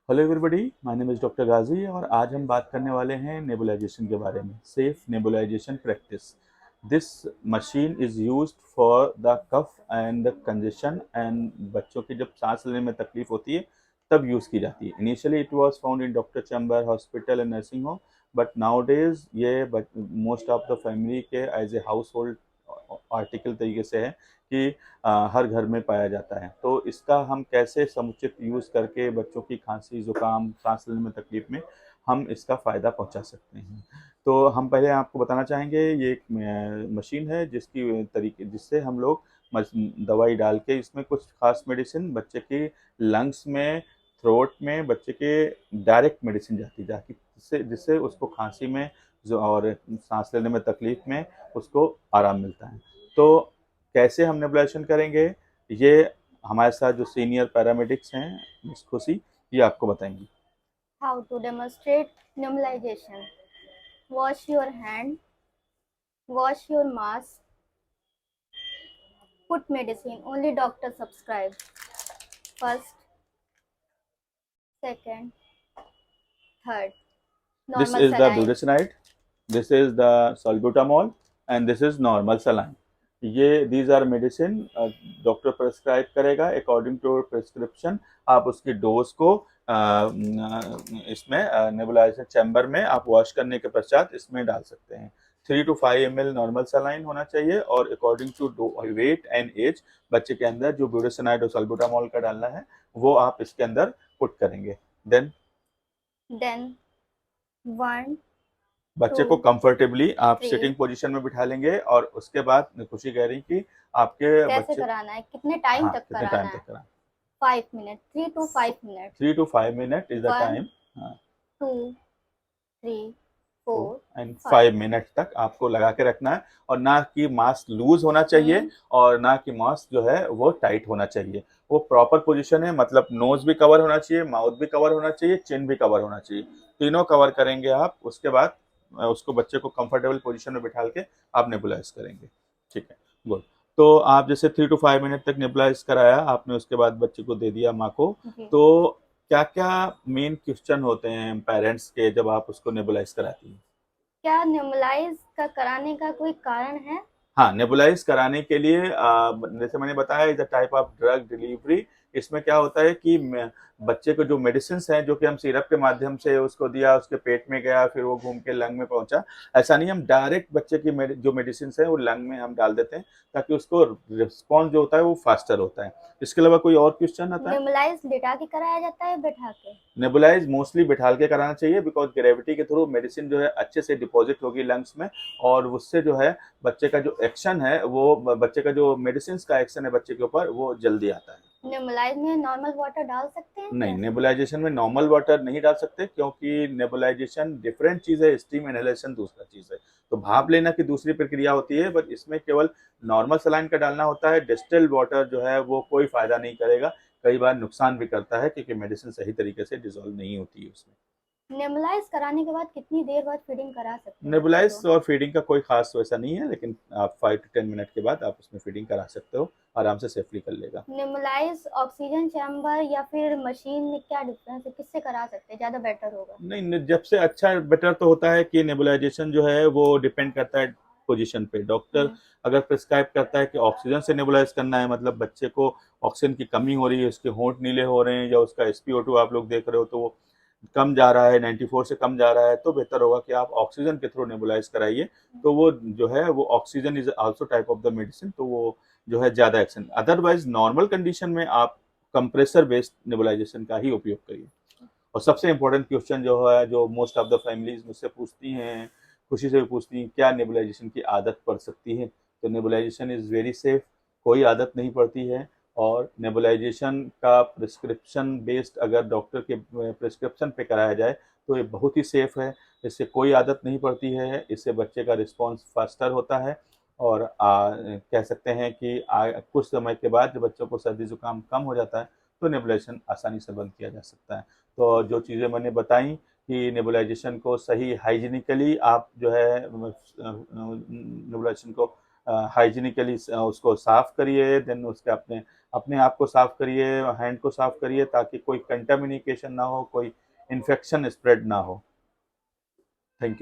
Hello everybody, my name is doctor Ghazi और आज हम बात करने वाले हैं नेबुलाइजेशन के बारे में। Safe nebulisation practice. This machine is used for the cough and the congestion and बच्चों की जब सांस लेने में तकलीफ होती है तब यूज़ की जाती है। Initially it was found in doctor chamber hospital and nursing home, but nowadays ये मोस्ट ऑफ द फैमिली के as a household article तरीके से है कि हर घर में पाया जाता है। तो इसका हम कैसे समुचित यूज़ करके बच्चों की खांसी जुकाम सांस लेने में तकलीफ में हम इसका फ़ायदा पहुंचा सकते हैं। तो हम पहले आपको बताना चाहेंगे, ये एक मशीन है जिसकी तरीके जिससे हम लोग दवाई डाल के इसमें कुछ खास मेडिसिन बच्चे की लंग्स में, थ्रोट में बच्चे के डायरेक्ट मेडिसिन जाती जाती जिससे जिससे उसको खांसी में जो और सांस लेने में तकलीफ में उसको आराम मिलता है। तो कैसे हम नेबुलाइजेशन करेंगे, ये हमारे साथ जो सीनियर पैरामेडिक्स हैं मिस खुशी, ये आपको बताएंगी। How to demonstrate nebulisation. Wash your hand, wash your mask, put medicine, only doctor subscribe. First, second, third. This Normal is the saline. budesonide, this is the salbutamol and this is normal saline. ये these are medicine doctor prescribe करेगा according to prescription. आप उसकी dose को इसमें nebuliser chamber में आप wash करने के पश्चात इसमें डाल सकते हैं। 3 to 5 ml नॉर्मल सलाइन होना चाहिए और according to weight and age बच्चे के अंदर जो ब्यूडेसिनाइड और सल्बुटामॉल का डालना है वो आप इसके अंदर पुट करेंगे। देन Then 1, बच्चे को 2, कंफर्टेबली आप 3. सिटिंग पोजीशन में बिठा लेंगे और उसके बाद खुशी कह रही कि आपके कैसे बच्चे कराना है, कितने टाइम हाँ तक कितने टाइम कराना है? तक करा। 5 minute, 3 to 5 minute. 3 to 5 minute is the 1, time. हाँ, 2, 3, तो 4, एंड 5. 5 मिनट तक आपको लगा के रखना है और ना कि मास्क लूज होना चाहिए हम्म. और ना कि मास्क जो है वो टाइट होना चाहिए। वो प्रॉपर पोजीशन है, मतलब नोज भी कवर होना चाहिए, माउथ भी कवर होना चाहिए, चिन भी कवर होना चाहिए। तीनों कवर करेंगे आप, उसके बाद उसको बच्चे को कंफर्टेबल पोजीशन में बिठा के आप नेबुलाइज करेंगे। ठीक है, गुड। तो आप जैसे 3 to 5 मिनट तक नेबुलाइज कराया आपने, उसके बाद बच्चे को दे दिया माँ को। जी. तो क्या क्या मेन क्वेश्चन होते हैं पेरेंट्स के जब आप उसको नेबुलाइज कराती हैं? क्या नेबुलाइज का कराने का कोई कारण है? हाँ, नेबुलाइज कराने के लिए जैसे मैंने बताया is a type of drug delivery. इसमें क्या होता है कि बच्चे को जो मेडिसिन हैं जो कि हम सिरप के माध्यम से उसको दिया, उसके पेट में गया, फिर वो घूम के लंग में पहुंचा। ऐसा नहीं, हम डायरेक्ट बच्चे की जो मेडिसिन है वो लंग में हम डाल देते हैं ताकि उसको रिस्पॉन्स जो होता है वो फास्टर होता है। इसके अलावा कोई और क्वेश्चन आता है? नेबुलाइज लिटा के कराया जाता है, बैठा के? नेबुलाइज मोस्टली बिठाल के कराना चाहिए, बिकॉज ग्रेविटी के थ्रू मेडिसिन जो है अच्छे से डिपॉजिट होगी लंग्स में और उससे जो है बच्चे का जो एक्शन है वो बच्चे का जो मेडिसिन का एक्शन है बच्चे के ऊपर वो जल्दी आता है। नेबुलाइज में नॉर्मल वाटर डाल सकते हैं नहीं, क्या? नेबुलाइजेशन में नॉर्मल वाटर नहीं डाल सकते क्योंकि नेबुलाइजेशन डिफरेंट चीज़ है, स्टीम इनहेलेशन दूसरा चीज़ है। तो भाप लेना की दूसरी प्रक्रिया होती है, बट इसमें केवल नॉर्मल सलाइन का डालना होता है। डिस्टिल्ड वाटर जो है वो कोई फायदा नहीं करेगा, कई बार नुकसान भी करता है क्योंकि मेडिसिन सही तरीके से डिजोल्व नहीं होती है उसमें। नेबुलाइज कराने के बाद कितनी देर बाद फीडिंग करा सकते हैं बच्चे नेबुलाइज को? और फीडिंग का कोई खास वैसा नहीं है, लेकिन आप 5 to 10 मिनट के बाद आप उसमें फीडिंग करा सकते हो, आराम से सेफली कर लेगा। नेबुलाइज ऑक्सीजन चैम्बर या फिर मशीन में क्या डिफरेंस है, किससे करा सकते हैं, ज़्यादा बेटर होगा? नहीं, जब से अच्छा बेटर तो होता है कि नेबुलाइजेशन जो है वो डिपेंड करता है पोजीशन पे। डॉक्टर हम्म. अगर प्रिस्क्राइब करता है कि ऑक्सीजन से नेबुलाइज करना है, मतलब बच्चे को ऑक्सीजन की कमी हो रही है, उसके होंठ नीले हो रहे हैं या उसका SpO2 आप लोग देख रहे हो तो वो कम जा रहा है, 94 से कम जा रहा है, तो बेहतर होगा कि आप ऑक्सीजन के थ्रू नेबुलाइज कराइए। तो वो जो है वो oxygen is also type of the medicine, तो वो जो है ज़्यादा एक्शन। अदरवाइज नॉर्मल कंडीशन में आप कंप्रेसर बेस्ड नेबुलाइजेशन का ही उपयोग करिए। और सबसे इम्पोर्टेंट क्वेश्चन जो है, जो मोस्ट ऑफ द फैमिलीज मुझसे पूछती हैं, खुशी से भी पूछती हैं, क्या नेबुलाइजेशन की आदत पड़ सकती है? तो नेबुलाइजेशन इज़ वेरी सेफ, कोई आदत नहीं पड़ती है। और नेबुलाइजेशन का प्रिस्क्रिप्शन बेस्ड अगर डॉक्टर के प्रिस्क्रिप्शन पे कराया जाए तो ये बहुत ही सेफ है। इससे कोई आदत नहीं पड़ती है, इससे बच्चे का रिस्पॉन्स फास्टर होता है और कह सकते हैं कि कुछ समय के बाद जब बच्चों को सर्दी जुकाम कम हो जाता है तो नेबुलाइजेशन आसानी से बंद किया जा सकता है। तो जो चीज़ें मैंने बताई कि नेबुलाइजेशन को सही हाइजीनिकली आप जो है नेबुलाइजेशन को हाइजीनिकली उसको साफ करिए, देन उसके अपने अपने आप को साफ करिए, हैंड को साफ करिए, ताकि कोई कंटामिनिकेशन ना हो, कोई इन्फेक्शन स्प्रेड ना हो। Thank you.